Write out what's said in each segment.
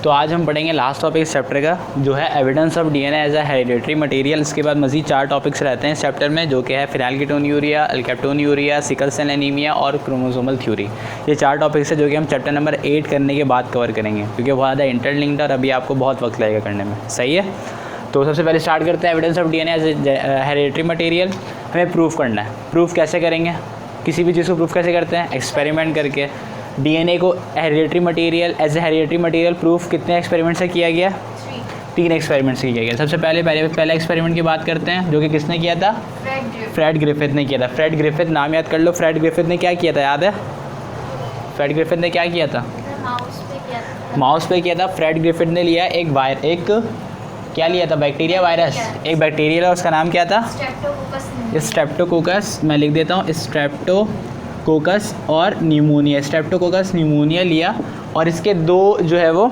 तो आज हम पढ़ेंगे लास्ट टॉपिक इस चैप्टर का, जो है evidence of DNA as a hereditary material. इसके बाद मज़ीद 4 टॉपिक्स रहते हैं इस चैप्टर में, जो कि है फिनाइलकीटोन्यूरिया, अल्केप्टोन्यूरिया, सिकल सेल एनीमिया और क्रोमोसोमल थ्योरी। ये 4 टॉपिक्स है जो कि हम चैप्टर नंबर 8 करने के बाद कवर करेंगे, क्योंकि बहुत ज़्यादा इंटरलिंक्ड और अभी आपको बहुत वक्त लगेगा करने में। सही है, तो सबसे पहले स्टार्ट करते हैं evidence of DNA as a hereditary material. हमें प्रूफ करना है। प्रूफ कैसे करेंगे? किसी भी चीज़ को प्रूफ कैसे करते हैं? एक्सपेरिमेंट करके। डीएनए को hereditary material as a hereditary material proof कितने एक्सपेरिमेंट से किया गया? 3 एक्सपेरिमेंट से किया गया। सबसे पहले एक्सपेरिमेंट की बात करते हैं, जो कि किसने किया था? फ्रेड ग्रिफिथ ने किया था। फ्रेड ग्रिफिथ, नाम याद कर लो। फ्रेड ग्रिफिथ ने क्या किया था, याद है? फ्रेड ग्रिफिथ ने क्या किया था? माउस पे किया था। फ्रेड ग्रिफिथ ने लिया एक क्या लिया था? Bacteria virus. एक बैक्टीरिया, उसका नाम क्या था? स्ट्रेप्टोकोकस। मैं लिख देता हूँ, स्ट्रेप्टोकोकस और न्यूमोनिया। स्ट्रेप्टोकोकस न्यूमोनिया लिया और इसके 2 जो है वो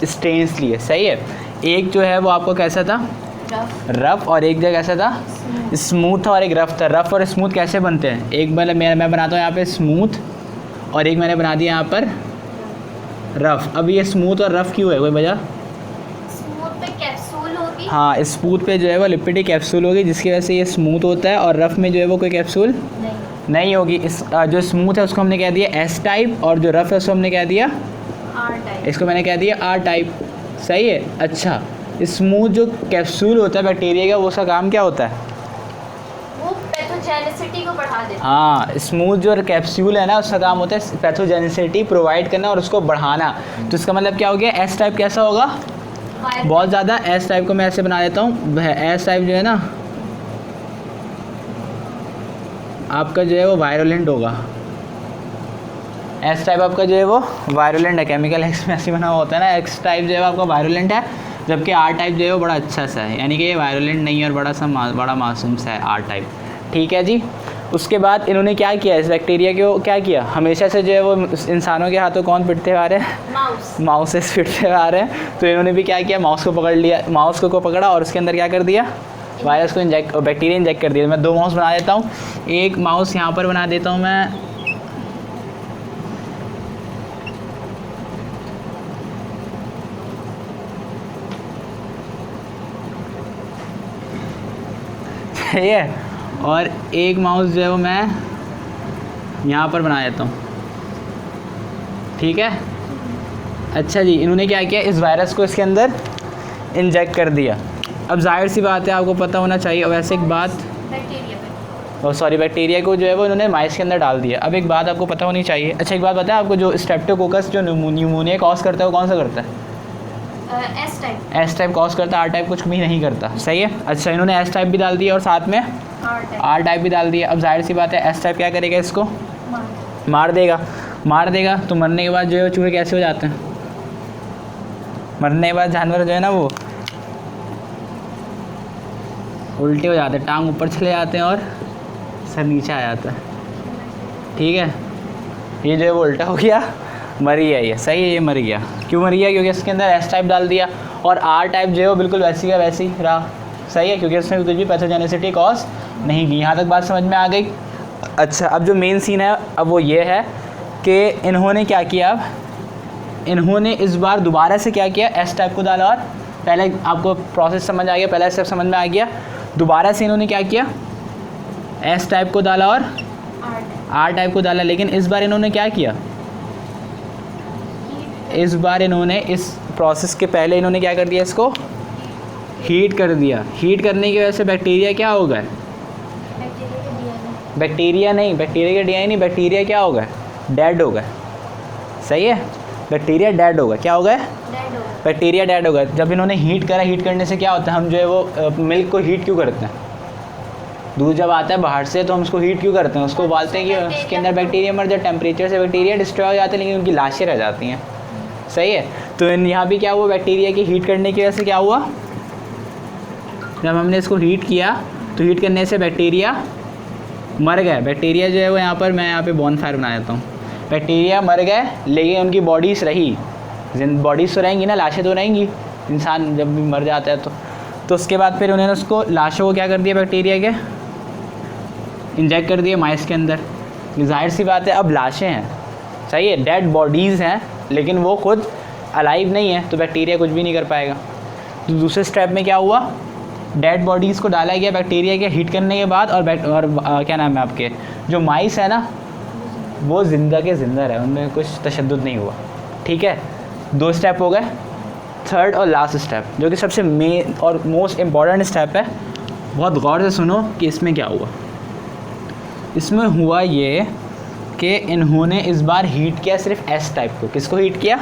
स्ट्रेन्स लिए। सही है। एक जो है वो आपको कैसा था? रफ। और एक जगह कैसा था? स्मूथ था और एक रफ था। रफ और स्मूथ कैसे बनते हैं? एक मतलब मैं बनाता हूँ यहाँ पे स्मूथ और एक मैंने बना दिया यहाँ पर रफ। अब ये स्मूथ और रफ क्यों है, कोई वजह? हाँ, स्मूथ पे जो है वो लिपिडिक कैप्सूल होगी, जिसकी वजह से ये स्मूथ होता है, और रफ में जो है वो कोई कैप्सूल नहीं होगी। इस जो स्मूथ है उसको हमने कह दिया एस टाइप, और जो रफ है उसको हमने कह दिया आर टाइप। इसको मैंने कह दिया आर टाइप। सही है। अच्छा, स्मूथ जो कैप्सूल होता है बैक्टीरिया का, वो उसका काम क्या होता है? वो पैथोजेनिसिटी को बढ़ा देता है। हाँ, स्मूथ जो कैप्सूल है ना, उसका काम होता है पैथोजेनिसिटी प्रोवाइड करना और उसको बढ़ाना। तो इसका मतलब क्या हो गया? एस टाइप कैसा होगा? बहुत ज़्यादा। एस टाइप को मैं ऐसे बना देता हूँ। एस टाइप जो है ना आपका जो है वो वायरोलेंट होगा। एस टाइप आपका जो है वो वायरोलेंट है, केमिकल एक्स में ऐसे बना हुआ होता है ना। एक्स टाइप जो है आपका वायरोलेंट है, जबकि आर टाइप जो है वो बड़ा अच्छा सा है, यानी कि ये वायरोलेंट नहीं है और बड़ा मासूम सा है आर टाइप। ठीक है जी। उसके बाद इन्होंने क्या किया? इस बैक्टीरिया को क्या किया? हमेशा से जो है वो इंसानों के हाथों कौन पिटते आ रहे हैं? माउस से पिटते आ रहे हैं। तो इन्होंने भी क्या किया? माउस को पकड़ लिया। माउस को पकड़ा और उसके अंदर क्या कर दिया? वायरस को बैक्टीरिया इंजेक्ट कर दिया। मैं 2 माउस बना देता हूँ। एक माउस यहाँ पर बना देता हूँ मैं, सही है, और एक माउस जो है वो मैं यहाँ पर बना देता हूँ। ठीक है। अच्छा जी, इन्होंने क्या किया? इस वायरस को इसके अंदर इंजेक्ट कर दिया। अब जाहिर सी बात है, आपको पता होना चाहिए। और वैसे एक बात, बैक्टीरिया को जो है वो इन्होंने माइस के अंदर डाल दिया। अब एक बात आपको पता होनी चाहिए। अच्छा, एक बात बताएं आपको, जो स्ट्रेप्टोकोकस जो न्यूमोनिया कॉज करता है वो कौन सा करता है? एस टाइप कॉज करता है, आर टाइप कुछ भी नहीं करता। सही है। अच्छा, इन्होंने एस टाइप भी डाल दिया और साथ में आर टाइप भी डाल दिया। अब जाहिर सी बात है, एस टाइप क्या करेगा? इसको मार देगा। तो मरने के बाद जो है वो चूहे कैसे हो जाते हैं? मरने के बाद जानवर जो है ना वो उल्टे हो जाते हैं, टांग ऊपर चले जाते हैं और सर नीचे आ जाता है। ठीक है। ये जो है वो उल्टा हो गया, मर गया ये। सही है, ये मर गया। क्यों मर गया? क्योंकि इसके अंदर एस टाइप डाल दिया, और आर टाइप जो है वो बिल्कुल वैसी का वैसी रहा। सही है, क्योंकि इसमें कुछ भी पैथोजेनिसिटी कॉज नहीं की। यहाँ तक बात समझ में आ गई। अच्छा, अब जो मेन सीन है अब वो ये है कि इन्होंने क्या किया? अब इन्होंने इस बार दोबारा से क्या किया? एस टाइप को डाला, और पहले आपको प्रोसेस समझ आ गया, पहला स्टेप समझ में आ गया। दोबारा से इन्होंने क्या किया? एस टाइप को डाला और आर टाइप को डाला। लेकिन इस बार इन्होंने क्या किया? इस बार इन्होंने इस प्रोसेस के पहले इन्होंने क्या कर दिया? इसको हीट कर दिया। हीट करने की वजह से बैक्टीरिया क्या हो गया? बैक्टीरिया का डीएनए नहीं, बैक्टीरिया क्या हो गया? डेड हो गया। सही है, बैक्टीरिया डेड हो गया। क्या हो गया? बैक्टीरिया डेड हो गया। जब इन्होंने हीट करा, हीट करने से क्या होता है? हम जो है वो मिल्क को हीट क्यों करते हैं? दूध जब आता है बाहर से तो हम उसको हीट क्यों करते हैं? उसको उबालते हैं कि उसके अंदर बैक्टीरिया मर जाए। टेम्परेचर से बैक्टीरिया डिस्ट्रॉय हो जाते हैं, लेकिन उनकी लाशें रह जाती हैं। सही है। तो यहाँ भी क्या हुआ? बैक्टीरिया की हीट करने की वजह से क्या हुआ? जब हमने इसको हीट किया तो हीट करने से बैक्टीरिया मर गए। बैक्टीरिया जो है वो मैं यहाँ पे बॉनफायर बना देता हूँ। बैक्टीरिया मर गए, लेकिन उनकी बॉडीज़ रही। बॉडीज़ तो रहेंगी ना, लाशें तो रहेंगी इंसान जब भी मर जाता है तो उसके बाद फिर उन्होंने उसको लाशों को क्या कर दिया? बैक्टीरिया के इंजेक्ट कर दिए माइस के अंदर। जाहिर सी बात है, अब लाशें हैं, सही है, डेड बॉडीज़ हैं, लेकिन वो खुद अलाइव नहीं है तो बैक्टीरिया कुछ भी नहीं कर पाएगा। तो दूसरे स्टेप में क्या हुआ, डेड बॉडीज़ को डाला गया बैक्टीरिया के हीट करने के बाद, और क्या नाम है आपके जो माइस है ना वो ज़िंदा के ज़िंदा रहे, उनमें कुछ तशद्दुद नहीं हुआ। ठीक है, 2 स्टेप हो गए। थर्ड और लास्ट स्टेप जो कि सबसे मेन और मोस्ट इम्पॉर्टेंट स्टेप है, बहुत गौर से सुनो कि इसमें क्या हुआ। इसमें हुआ ये कि इन्होंने इस बार हीट किया सिर्फ एस टाइप को। किसको हीट किया?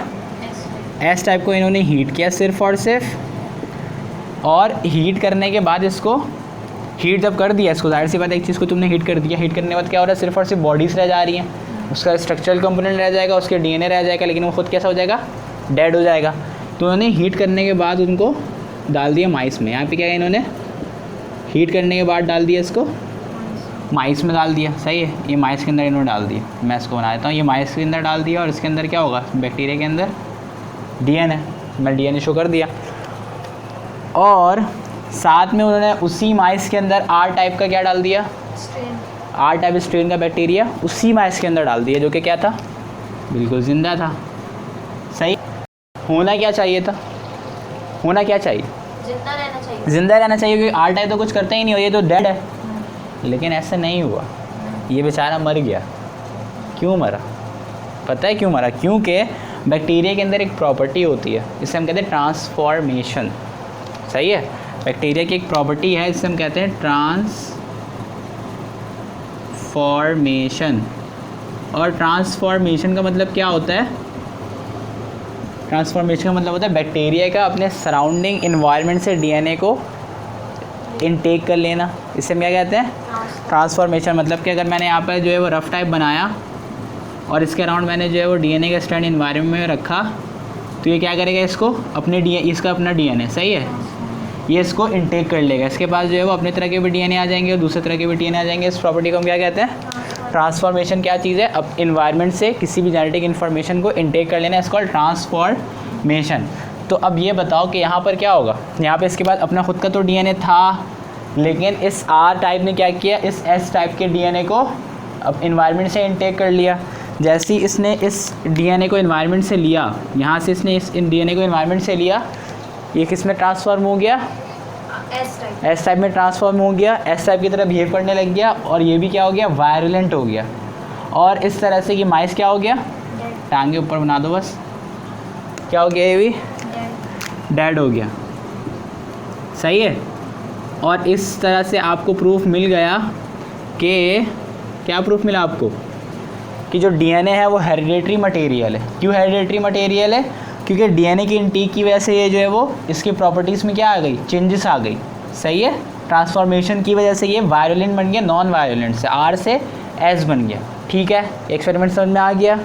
एस टाइप को इन्होंने हीट किया सिर्फ और सिर्फ, और हीट करने के बाद इसको हीट जब कर दिया इसको, जाहिर सी बात है एक चीज़ को तुमने हीट कर दिया, हीट करने के बाद क्या हो रहा है, सिर्फ और सिर्फ बॉडीज़ रह जा रही हैं, उसका स्ट्रक्चरल कंपोनेंट रह जाएगा, उसके डीएनए रह जाएगा, लेकिन वो खुद कैसा हो जाएगा, डेड हो जाएगा। तो उन्होंने हीट करने के बाद उनको डाल दिया माइस में। यहाँ पे क्या है, इन्होंने हीट करने के बाद डाल दिया इसको माइस में डाल दिया। सही है, ये माइस के अंदर इन्होंने डाल दिया। मैं इसको बना देता हूँ, ये माइस के अंदर डाल दिया, और इसके अंदर क्या होगा, बैक्टीरिया के अंदर डीएनए, मैं डीएनए शो कर दिया। और साथ में उन्होंने उसी माइस के अंदर आर टाइप का क्या डाल दिया, आर टाइप स्ट्रेन का बैक्टीरिया उसी माइस के अंदर डाल दिया, जो कि क्या था, बिल्कुल ज़िंदा था। सही, होना क्या चाहिए था, होना क्या चाहिए, जिंदा रहना चाहिए, ज़िंदा रहना चाहिए, क्योंकि आर टाइप तो कुछ करता ही नहीं हो, ये तो डेड है। लेकिन ऐसा नहीं हुआ, ये बेचारा मर गया। क्यों मरा, पता है क्यों मरा? क्योंकि बैक्टीरिया के अंदर एक प्रॉपर्टी होती है, इसे हम कहते हैं ट्रांसफॉर्मेशन। सही है, बैक्टीरिया की एक प्रॉपर्टी है, इसे हम कहते हैं ट्रांसफॉर्मेशन। और ट्रांसफॉर्मेशन का मतलब क्या होता है, ट्रांसफॉर्मेशन का मतलब होता है बैक्टीरिया का अपने सराउंडिंग इन्वायरमेंट से डीएनए को इनटेक कर लेना। इसे हम क्या कहते हैं, ट्रांसफॉर्मेशन। मतलब कि अगर मैंने यहाँ पर जो है वो रफ़ टाइप बनाया और इसके अराउंड मैंने जो है वो डीएनए का स्ट्रैंड इन्वायरमेंट में रखा, तो ये क्या करेगा, इसको अपने इसका अपना डीएनए, सही है, ये इसको इनटेक कर लेगा। इसके पास जो है वो अपने तरह के भी डीएनए आ जाएंगे और दूसरे तरह के भी डीएनए आ जाएंगे। इस प्रॉपर्टी को हम क्या कहते हैं, ट्रांसफॉर्मेशन। क्या चीज़ है, अब इन्वायरमेंट से किसी भी जेनेटिक इन्फॉर्मेशन को इनटेक कर लेना, इसको ट्रांसफॉर्मेशन। तो अब ये बताओ कि यहाँ पर क्या होगा, यहाँ पे इसके बाद अपना खुद का तो डीएनए था, लेकिन इस आर टाइप ने क्या किया, इस एस टाइप के डीएनए को अब इन्वायरमेंट से इनटेक कर लिया। जैसे ही इसने इस डीएनए को इन्वायरमेंट से लिया, यहाँ से इसने इस डीएनए को इन्वायरमेंट से लिया, ये किस में ट्रांसफॉर्म हो गया, एस टाइप में ट्रांसफॉर्म हो गया, एस टाइप की तरह बिहेव करने लग गया, और ये भी क्या हो गया, वायरुलेंट हो गया। और इस तरह से ये माइस क्या हो गया, टांगे ऊपर बना दो बस, क्या हो गया, ये भी डेड हो गया। सही है, और इस तरह से आपको प्रूफ मिल गया कि क्या प्रूफ मिला आपको, कि जो डीएनए है वो हेरिडेटरी मटेरियल है। क्यों हेरिडेटरी मटेरियल है, क्योंकि डीएनए की इंटीक की वजह से ये जो है वो इसकी प्रॉपर्टीज़ में क्या आ गई, चेंजेस आ गई। सही है, ट्रांसफॉर्मेशन की वजह से ये वायरुलेंट बन गया, नॉन वायरुलेंट से आर से एस बन गया। ठीक है, एक्सपेरिमेंट समझ में आ गया।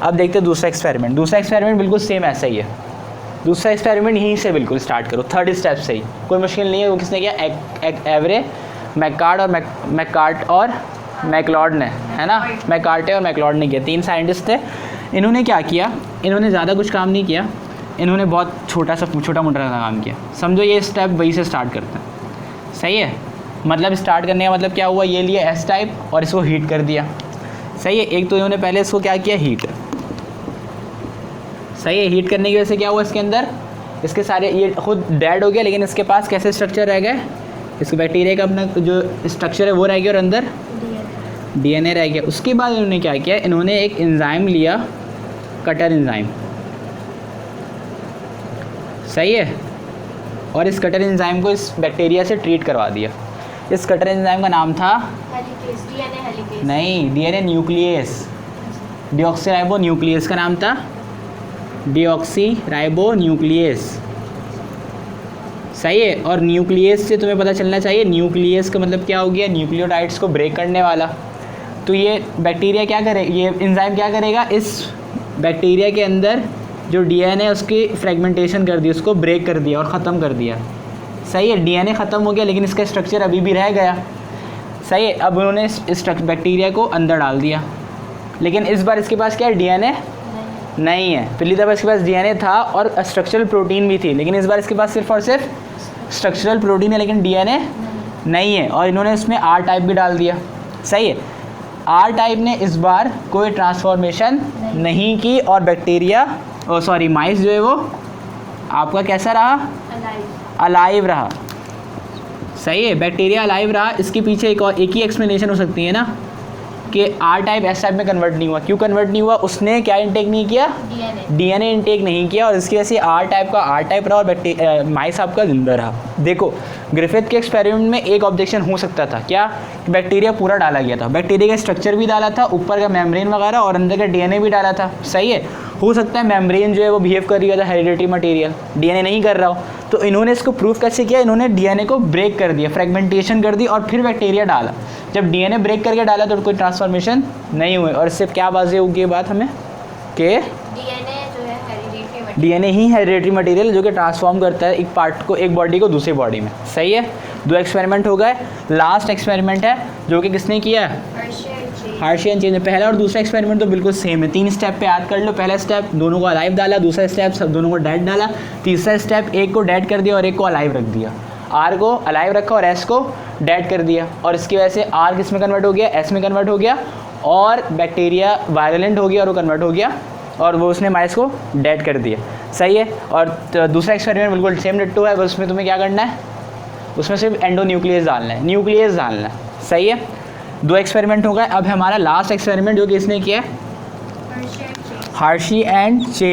अब देखते हैं दूसरा एक्सपेरिमेंट। दूसरा एक्सपेरिमेंट बिल्कुल सेम ऐसा ही है। दूसरा एक्सपेरिमेंट यहीं से बिल्कुल स्टार्ट करो, थर्ड स्टेप से ही, कोई मुश्किल नहीं है। वो किसने किया, एवरे, मैककार्ट और मैकलॉड ने, है ना, मैककार्टे और मैकलॉड ने किया। 3 साइंटिस्ट थे। इन्होंने क्या किया, इन्होंने ज़्यादा कुछ काम नहीं किया, इन्होंने बहुत छोटा मोटा काम किया। समझो ये स्टेप वही से स्टार्ट करते हैं। सही है, मतलब स्टार्ट करने का मतलब क्या हुआ, ये लिया एस टाइप और इसको हीट कर दिया। सही है, एक तो इन्होंने पहले इसको क्या किया, हीट। सही है, हीट करने की वजह से क्या हुआ, इसके अंदर इसके सारे, ये खुद डेड हो गया, लेकिन इसके पास कैसे स्ट्रक्चर रह गए, इसके बैक्टीरिया का अपना जो स्ट्रक्चर है वो रह गया और अंदर डीएनए रह गया। उसके बाद इन्होंने क्या किया, इन्होंने एक एंजाइम लिया, कटर एंजाइम। सही है, और इस कटर एंजाइम को इस बैक्टीरिया से ट्रीट करवा दिया। इस कटर एंजाइम का नाम था हेलिकेस, नहीं, डीएनए न्यूक्लियस, डीऑक्सीराइबो न्यूक्लियस का नाम था, डीऑक्सीराइबो न्यूक्लियस। सही है, और न्यूक्लियस से तुम्हें पता चलना चाहिए, न्यूक्लियस का मतलब क्या हो गया, न्यूक्लियोटाइड्स को ब्रेक करने वाला। तो ये बैक्टीरिया क्या करे, ये एंजाइम क्या करेगा, इस बैक्टीरिया के अंदर जो डीएनए उसकी फ्रेगमेंटेशन कर दी, उसको ब्रेक कर दिया और ख़त्म कर दिया। सही है, डीएनए ख़त्म हो गया, लेकिन इसका स्ट्रक्चर अभी भी रह गया। सही है, अब उन्होंने इस बैक्टीरिया को अंदर डाल दिया, लेकिन इस बार इसके पास क्या है, डीएनए नहीं है। पहली दफ़ा इसके पास डीएनए था और स्ट्रक्चरल प्रोटीन भी थी, लेकिन इस बार इसके पास सिर्फ और सिर्फ स्ट्रक्चरल प्रोटीन है, लेकिन डीएनए नहीं है। और इन्होंने इसमें आर टाइप भी डाल दिया। सही है, आर टाइप ने इस बार कोई ट्रांसफॉर्मेशन नहीं की और बैक्टीरिया ओ सॉरी माइस जो है वो आपका कैसा रहा, अलाइव। अलाइव रहा। सही है, बैक्टीरिया अलाइव रहा। इसके पीछे एक ही एक्सप्लेनेशन हो सकती है ना कि आर टाइप एस टाइप में कन्वर्ट नहीं हुआ। क्यों कन्वर्ट नहीं हुआ? उसने क्या इनटेक नहीं किया, डीएनए इनटेक नहीं किया, और इसकी वजह से आर टाइप का आर टाइप रहा और माइस आपका जिंदा रहा। देखो ग्रिफिथ के एक्सपेरिमेंट में एक ऑब्जेक्शन हो सकता था, क्या? बैक्टीरिया पूरा डाला गया था, बैक्टीरिया का स्ट्रक्चर भी डाला था, ऊपर का मेम्ब्रेन वगैरह और अंदर का डीएनए भी डाला था। सही है, हो सकता है मेम्ब्रेन जो है वो बिहेव कर रही था हेरिडिटरी मटेरियल, डीएनए नहीं कर रहा हो। तो इन्होंने इसको प्रूफ कैसे किया? इन्होंने डीएनए को ब्रेक कर दिया, फ्रेगमेंटेशन कर दी और फिर बैक्टीरिया डाला। जब डीएनए ब्रेक करके डाला तो कोई ट्रांसफॉर्मेशन नहीं हुई, और इससे क्या बात होगी बात हमें कि डीएनए ही हेरिडिटरी मटेरियल जो कि ट्रांसफॉर्म करता है एक पार्ट को, एक बॉडी को दूसरी बॉडी में। सही है, 2 एक्सपेरिमेंट हो गए। लास्ट एक्सपेरिमेंट है जो कि किसने किया है? हार्शी एंड चेंज। पहला और दूसरा एक्सपेरिमेंट तो बिल्कुल सेम है। 3 स्टेप पे याद कर लो। पहला स्टेप दोनों को अलाइव डाला, दूसरा स्टेप सब दोनों को डेड डाला, तीसरा स्टेप एक को डेड कर दिया और एक को अलाइव रख दिया। आर को अलाइव रखा और एस को डेड कर दिया, और इसकी वजह से आर किस में कन्वर्ट हो गया? एस में कन्वर्ट हो गया, और बैक्टीरिया वायलेंट हो गया और वो कन्वर्ट हो गया, और वो उसने माइस को डेड कर दिया। सही है, और दूसरा एक्सपेरिमेंट बिल्कुल सेम डिट्टो है, बस उसमें तुम्हें क्या करना है? उसमें सिर्फ एंडोन्यूक्लियस डालना है, न्यूक्लियस डालना है। सही है, 2 एक्सपेरिमेंट हो गए। अब हमारा लास्ट एक्सपेरिमेंट जो कि इसने किया है हार्शी एंड चेंज।